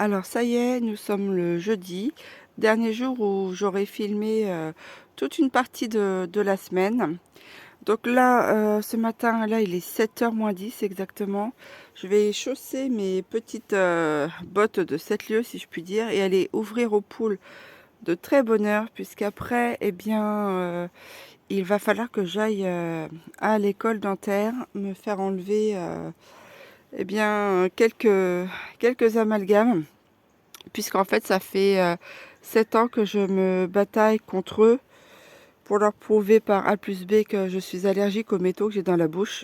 Alors ça y est, nous sommes le jeudi, dernier jour où j'aurai filmé toute une partie de la semaine. Donc là, ce matin, là, il est 7h moins 10 exactement. Je vais chausser mes petites bottes de 7 lieues, si je puis dire, et aller ouvrir aux poules de très bonne heure, puisqu'après, eh bien, il va falloir que j'aille à l'école dentaire, me faire enlever eh bien, quelques amalgames. Puisqu'en fait, ça fait 7 ans que je me bataille contre eux pour leur prouver par A plus B que je suis allergique aux métaux que j'ai dans la bouche.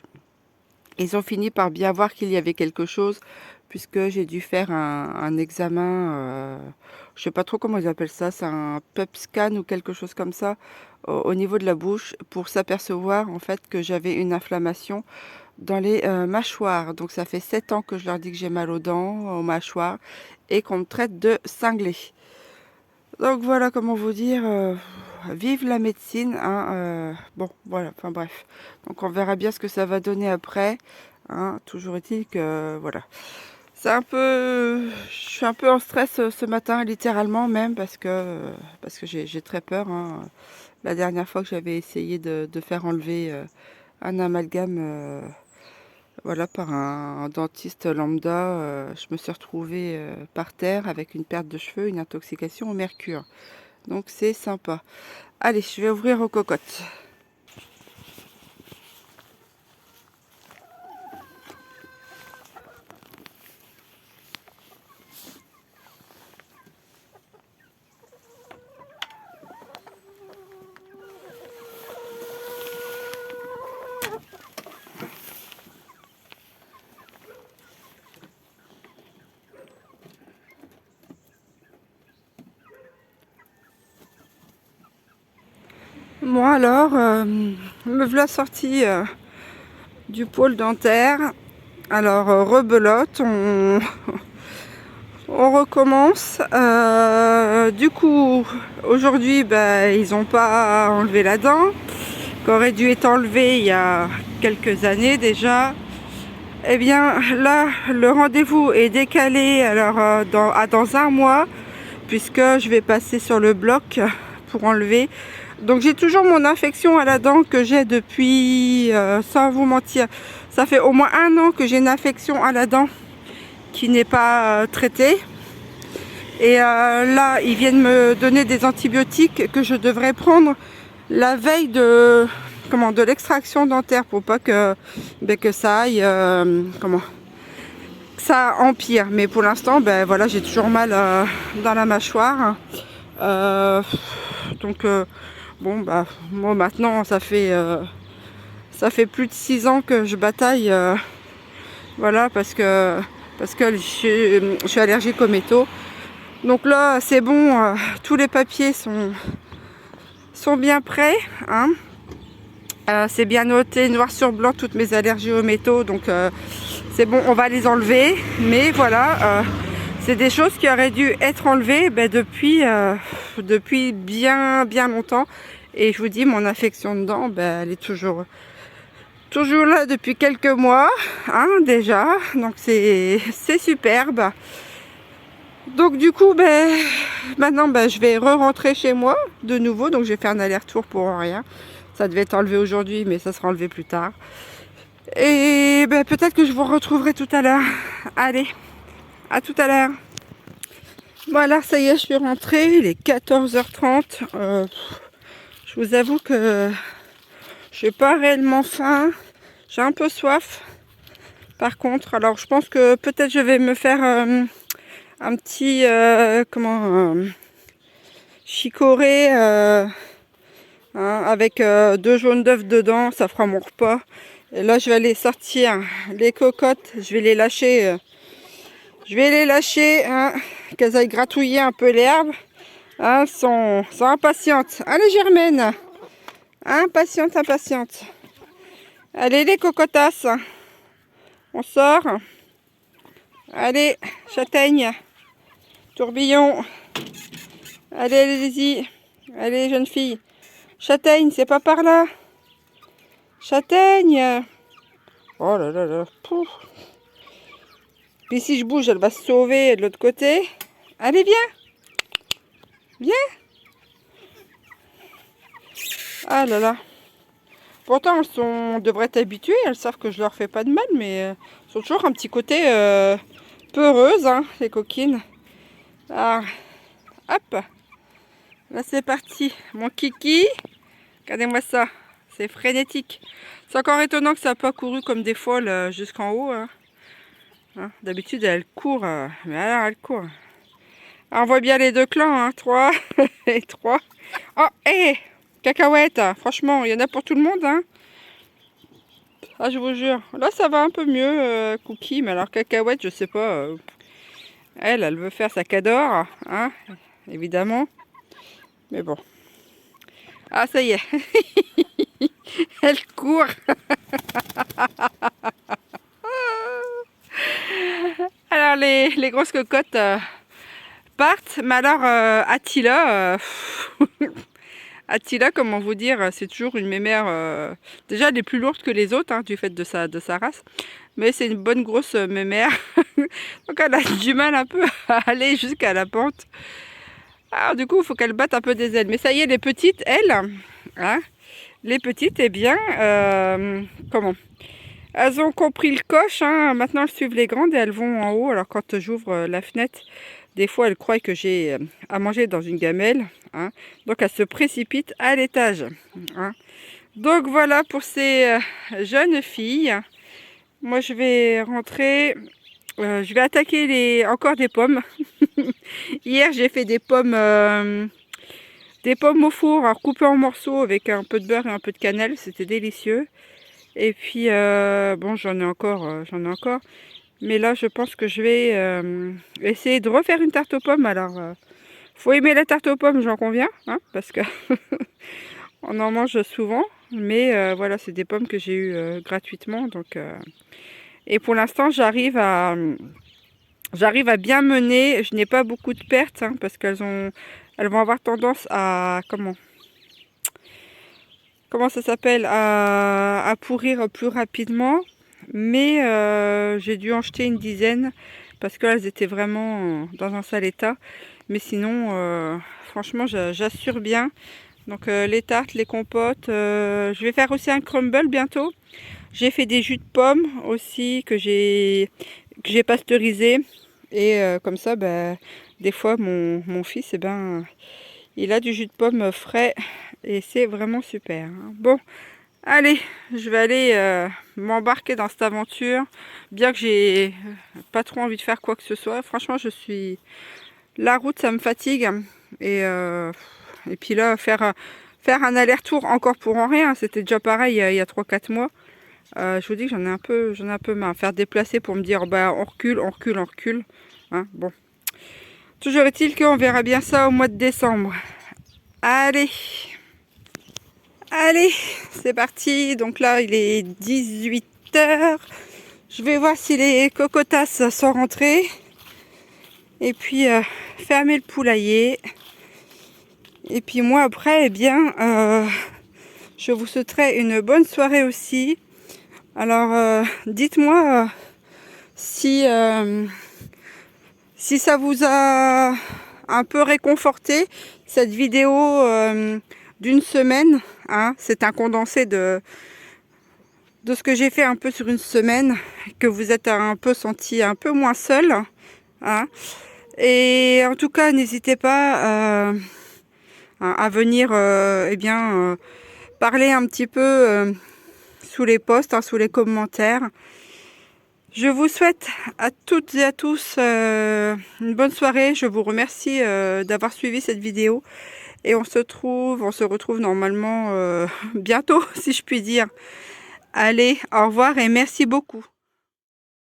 Ils ont fini par bien voir qu'il y avait quelque chose, puisque j'ai dû faire un examen, je sais pas trop comment ils appellent ça, c'est un PET scan ou quelque chose comme ça, au niveau de la bouche, pour s'apercevoir en fait que j'avais une inflammation dans les mâchoires. Donc ça fait 7 ans que je leur dis que j'ai mal aux dents, aux mâchoires, et qu'on me traite de cinglé. Donc voilà comment vous dire, vive la médecine, hein, bon voilà, enfin bref. Donc on verra bien ce que ça va donner après, hein. Toujours est-il que voilà. C'est un peu, je suis un peu en stress ce matin, littéralement même, parce que j'ai très peur, hein. La dernière fois que j'avais essayé de faire enlever un amalgame, voilà, par un dentiste lambda, je me suis retrouvée par terre avec une perte de cheveux, une intoxication au mercure. Donc c'est sympa. Allez, je vais ouvrir aux cocottes. Moi alors, me voilà sortie du pôle dentaire. Alors, rebelote, on recommence. Du coup, aujourd'hui, bah, ils n'ont pas enlevé la dent, qui aurait dû être enlevée il y a quelques années déjà. Eh bien, là, le rendez-vous est décalé alors dans un mois, puisque je vais passer sur le bloc pour enlever. Donc j'ai toujours mon infection à la dent que j'ai depuis, sans vous mentir, ça fait au moins un an que j'ai une infection à la dent qui n'est pas traitée. Et là, ils viennent me donner des antibiotiques que je devrais prendre la veille de l'extraction dentaire pour pas que, que ça aille, que ça empire. Mais pour l'instant, ben voilà, j'ai toujours mal dans la mâchoire. Donc bon, bah moi maintenant ça fait plus de 6 ans que je bataille, voilà, parce que je suis allergique aux métaux. Donc là c'est bon, tous les papiers sont bien prêts, hein. C'est bien noté noir sur blanc toutes mes allergies aux métaux, donc c'est bon, on va les enlever. Mais voilà, c'est des choses qui auraient dû être enlevées depuis bien longtemps. Et je vous dis, mon infection de dents, elle est toujours là depuis quelques mois, hein, déjà. Donc c'est superbe. Donc du coup, maintenant, je vais re-rentrer chez moi de nouveau. Donc j'ai fait un aller-retour pour rien. Ça devait être enlevé aujourd'hui, mais ça sera enlevé plus tard. Et peut-être que je vous retrouverai tout à l'heure. Allez, à tout à l'heure. Voilà, ça y est, je suis rentrée. Il est 14h30. Je vous avoue que je n'ai pas réellement faim. J'ai un peu soif. Par contre, alors je pense que peut-être je vais me faire un petit chicorée avec 2 jaunes d'œufs dedans. Ça fera mon repas. Et là, je vais aller sortir les cocottes. Je vais les lâcher. Hein, qu'elles aillent gratouiller un peu l'herbe. Hein, sont impatientes. Allez, Germaine. Impatiente. Allez, les cocotasses. On sort. Allez, châtaigne. Tourbillon. Allez, allez-y. Allez, jeune fille. Châtaigne, c'est pas par là. Châtaigne. Oh là là là. Pouf. Puis si je bouge, elle va se sauver de l'autre côté. Allez, viens. Viens. Ah là là. Pourtant, devraient être habituées. Elles savent que je leur fais pas de mal, mais elles sont toujours un petit côté peureuses, hein, les coquines. Ah, hop. Là, c'est parti. Mon kiki. Regardez-moi ça. C'est frénétique. C'est encore étonnant que ça n'a pas couru comme des folles jusqu'en haut. Hein. Hein, d'habitude, elle court. Mais alors, elle court. Alors, on voit bien les deux clans. Hein, 3 et 3. Oh, hé, cacahuète. Franchement, il y en a pour tout le monde. Hein. Ah, je vous jure. Là, ça va un peu mieux, Cookie. Mais alors, cacahuète, je sais pas. Elle veut faire sa cadore. Hein, évidemment. Mais bon. Ah, ça y est. Elle court. Alors, les grosses cocottes partent. Mais alors, Attila, Attila, comment vous dire, c'est toujours une mémère. Déjà, elle est plus lourde que les autres, hein, du fait de sa race. Mais c'est une bonne grosse mémère. Donc, elle a du mal un peu à aller jusqu'à la pente. Alors, du coup, il faut qu'elle batte un peu des ailes. Mais ça y est, les petites, elles, hein, les petites, eh bien, comment? Elles ont compris le coche, hein. Maintenant elles suivent les grandes et elles vont en haut. Alors quand j'ouvre la fenêtre, des fois elles croient que j'ai à manger dans une gamelle. Hein. Donc elles se précipitent à l'étage. Hein. Donc voilà pour ces jeunes filles. Moi je vais rentrer, je vais attaquer encore des pommes. Hier j'ai fait des pommes au four, alors coupées en morceaux avec un peu de beurre et un peu de cannelle. C'était délicieux. Et puis, bon, j'en ai encore. Mais là, je pense que je vais essayer de refaire une tarte aux pommes. Alors, faut aimer la tarte aux pommes, j'en conviens, hein, parce que on en mange souvent. Mais voilà, c'est des pommes que j'ai eues gratuitement. Donc, et pour l'instant, j'arrive à bien mener. Je n'ai pas beaucoup de pertes, hein, parce elles vont avoir tendance à, comment ça s'appelle, à pourrir plus rapidement. Mais j'ai dû en jeter une dizaine parce qu'elles étaient vraiment dans un sale état. Mais sinon, franchement, j'assure bien. Donc les tartes, les compotes. Je vais faire aussi un crumble bientôt. J'ai fait des jus de pommes aussi que j'ai pasteurisé. Et comme ça, bah, des fois, mon fils, eh ben, il a du jus de pomme frais. Et c'est vraiment super. Hein. Bon, allez, je vais aller m'embarquer dans cette aventure. Bien que j'ai pas trop envie de faire quoi que ce soit. Franchement, la route, ça me fatigue. Et puis là, faire un aller-retour encore pour en rien. C'était déjà pareil il y a 3-4 mois. Je vous dis que j'en ai un peu marre. Faire déplacer pour me dire, bah, on recule. Hein, bon. Toujours est-il qu'on verra bien ça au mois de décembre. Allez, c'est parti. Donc là, il est 18 h. Je vais voir si les cocotasses sont rentrées. Et puis, fermer le poulailler. Et puis moi, après, eh bien, je vous souhaiterai une bonne soirée aussi. Alors, dites-moi si ça vous a un peu réconforté, cette vidéo d'une semaine. Hein, c'est un condensé de ce que j'ai fait un peu sur une semaine, que vous êtes un peu senti un peu moins seul. Hein. Et en tout cas, n'hésitez pas à venir parler un petit peu sous les posts, hein, sous les commentaires. Je vous souhaite à toutes et à tous une bonne soirée. Je vous remercie d'avoir suivi cette vidéo. Et on se retrouve normalement bientôt, si je puis dire. Allez, au revoir et merci beaucoup.